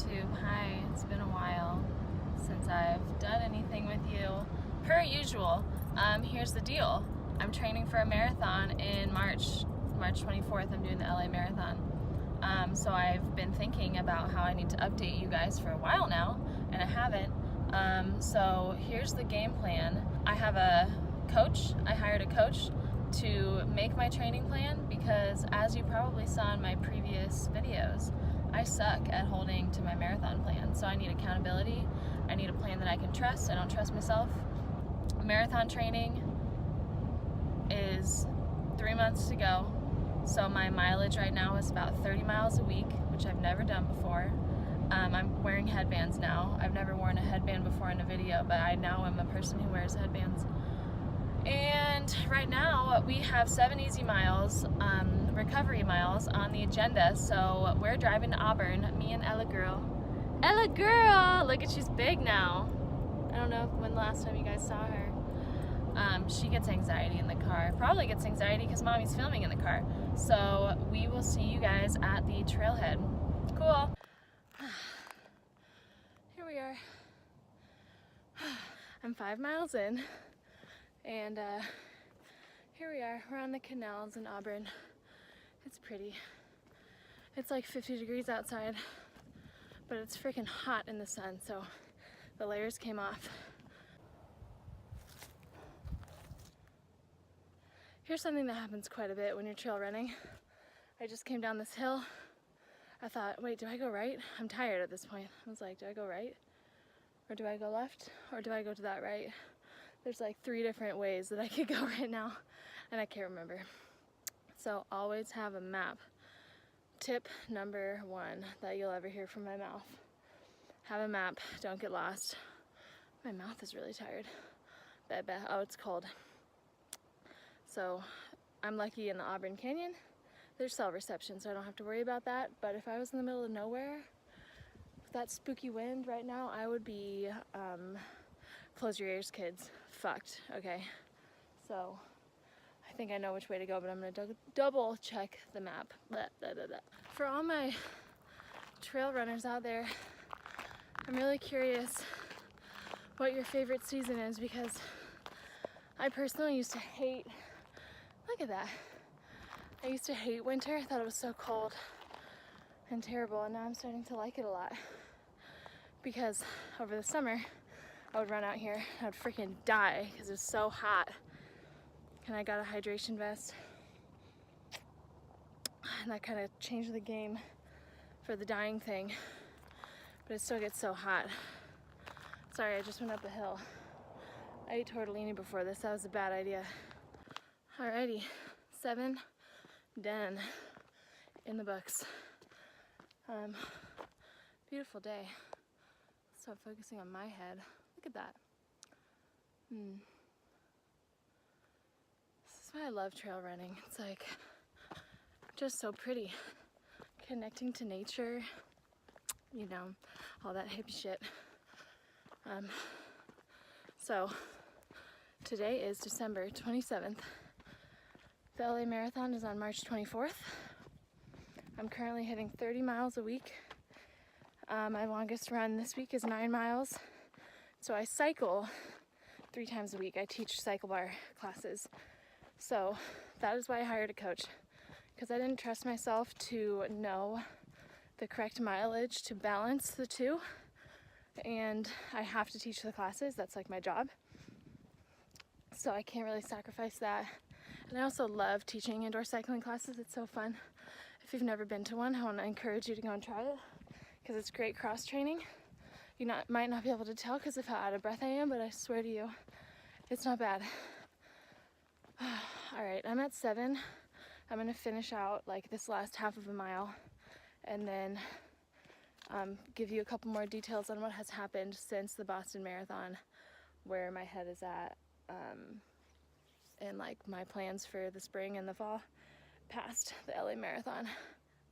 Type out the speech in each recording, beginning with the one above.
YouTube. Hi, it's been a while since I've done anything with you. Per usual, here's the deal. I'm training for a marathon in March 24th. I'm doing the LA Marathon. So I've been thinking about how I need to update you guys for a while now, and I haven't. So here's the game plan. I have a coach. I hired a coach to make my training plan because, as you probably saw in my previous videos, I suck at holding to my marathon plan. So I need accountability. I need a plan that I can trust. I don't trust myself. Marathon training is 3 months to go. So my mileage right now is about 30 miles a week, which I've never done before. I'm wearing headbands now. I've never worn a headband before in a video, but I now am a person who wears headbands. And right now we have 7 easy miles, recovery miles on the agenda. So we're driving to Auburn, me and Ella girl. Ella girl! Look at, she's big now. I don't know when the last time you guys saw her. She gets anxiety in the car. Probably gets anxiety because mommy's filming in the car. So we will see you guys at the trailhead. Cool. Here we are. I'm 5 miles in, and here we are. We're on the canals in Auburn. It's pretty. It's like 50 degrees outside, but it's freaking hot in the sun, so the layers came off. Here's something that happens quite a bit when you're trail running. I just came down this hill. I thought, wait, do I go right? I'm tired at this point. I was like, do I go right? Or do I go left? Or do I go to that right? There's like 3 different ways that I could go right now, and I can't remember. So always have a map. Tip number 1 that you'll ever hear from my mouth. Have a map, don't get lost. My mouth is really tired. Oh, it's cold. So I'm lucky in the Auburn Canyon. There's cell reception, so I don't have to worry about that. But if I was in the middle of nowhere, with that spooky wind right now, I would be, close your ears, kids, fucked, okay? So I think I know which way to go, but I'm gonna double check the map. Blah, blah, blah, blah. For all my trail runners out there, I'm really curious what your favorite season is, because I personally used to hate, look at that. I used to hate winter. I thought it was so cold and terrible, and now I'm starting to like it a lot, because over the summer I would run out here, I would freaking die because it was so hot, and I got a hydration vest, and that kind of changed the game for the dying thing, but it still gets so hot. Sorry, I just went up a hill. I ate tortellini before this. That was a bad idea. Alrighty, 7 done in the books. Beautiful day. Stop focusing on my head. Look at that. This is why I love trail running. It's like just so pretty. Connecting to nature, you know, all that hippie shit. So today is December 27th. The LA Marathon is on March 24th. I'm currently hitting 30 miles a week. My longest run this week is 9 miles. So I cycle 3 times a week. I teach cycle bar classes. So that is why I hired a coach, because I didn't trust myself to know the correct mileage to balance the two. And I have to teach the classes. That's like my job. So I can't really sacrifice that. And I also love teaching indoor cycling classes. It's so fun. If you've never been to one, I want to encourage you to go and try it, because it's great cross training. You might not be able to tell because of how out of breath I am, but I swear to you, it's not bad. All right, I'm at 7. I'm gonna finish out like this last half of a mile, and then give you a couple more details on what has happened since the Boston Marathon, where my head is at, and like my plans for the spring and the fall past the LA Marathon.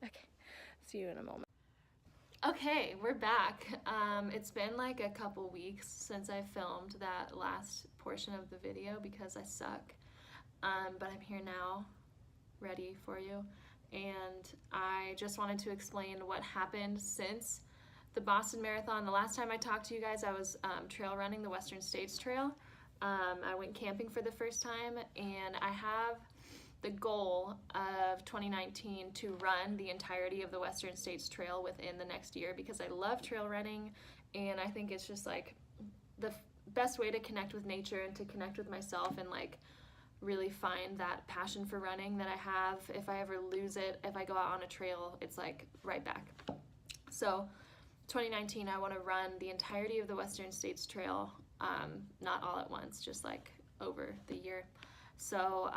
Okay, see you in a moment. Okay, we're back. It's been like a couple weeks since I filmed that last portion of the video because I suck, but I'm here now, ready for you, and I just wanted to explain what happened since the Boston Marathon, the last time I talked to you guys, I was trail running the Western States Trail. I went camping for the first time, and I have the goal of 2019 to run the entirety of the Western States Trail within the next year, because I love trail running, and I think it's just like the best way to connect with nature and to connect with myself and like really find that passion for running that I have. If I ever lose it, if I go out on a trail, it's like right back. So 2019, I want to run the entirety of the Western States Trail, not all at once, just like over the year. So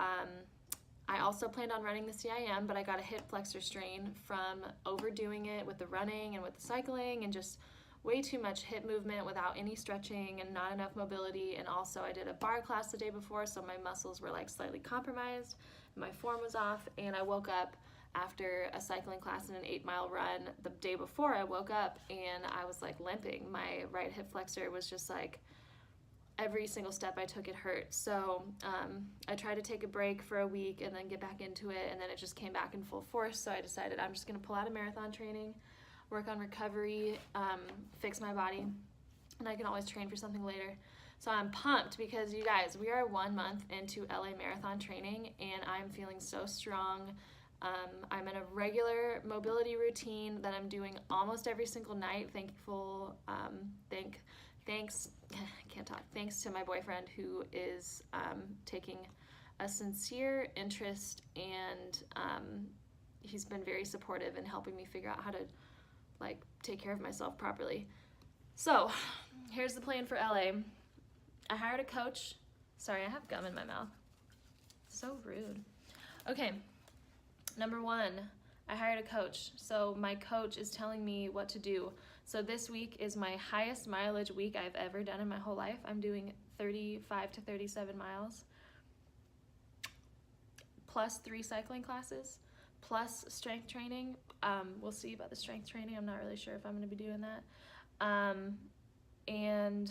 I also planned on running the CIM, but I got a hip flexor strain from overdoing it with the running and with the cycling, and just way too much hip movement without any stretching and not enough mobility. And also I did a bar class the day before, so my muscles were like slightly compromised, my form was off, and I woke up after a cycling class and an 8-mile run the day before. I woke up and I was like limping. My right hip flexor was just like, every single step I took, it hurt. So I tried to take a break for a week and then get back into it, and then it just came back in full force. So I decided I'm just gonna pull out of marathon training, work on recovery, fix my body, and I can always train for something later. So I'm pumped because, you guys, we are 1 month into LA Marathon training, and I'm feeling so strong. I'm in a regular mobility routine that I'm doing almost every single night. Thanks to my boyfriend, who is taking a sincere interest, and he's been very supportive in helping me figure out how to like take care of myself properly. So here's the plan for LA. I hired a coach. Sorry, I have gum in my mouth. So rude. Okay. Number 1, I hired a coach. So my coach is telling me what to do. So this week is my highest mileage week I've ever done in my whole life. I'm doing 35 to 37 miles, plus 3 cycling classes, plus strength training. We'll see about the strength training. I'm not really sure if I'm gonna be doing that. And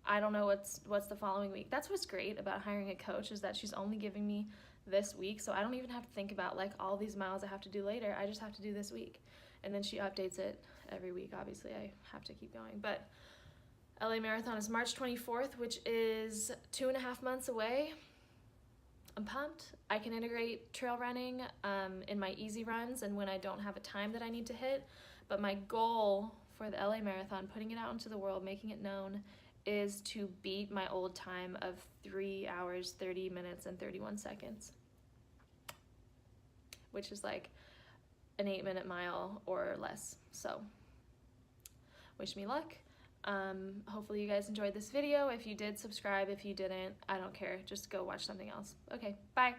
I don't know what's the following week. That's what's great about hiring a coach, is that she's only giving me this week, so I don't even have to think about like all these miles I have to do later. I just have to do this week, and then she updates it every week. Obviously I have to keep going, but LA Marathon is March 24th, which is 2.5 months away. I'm pumped. I can integrate trail running in my easy runs and when I don't have a time that I need to hit, but my goal for the LA Marathon, putting it out into the world, making it known, is to beat my old time of 3 hours, 30 minutes, and 31 seconds, which is like an 8-minute mile or less. So wish me luck. Hopefully you guys enjoyed this video. If you did, subscribe. If you didn't, I don't care. Just go watch something else. Okay, bye.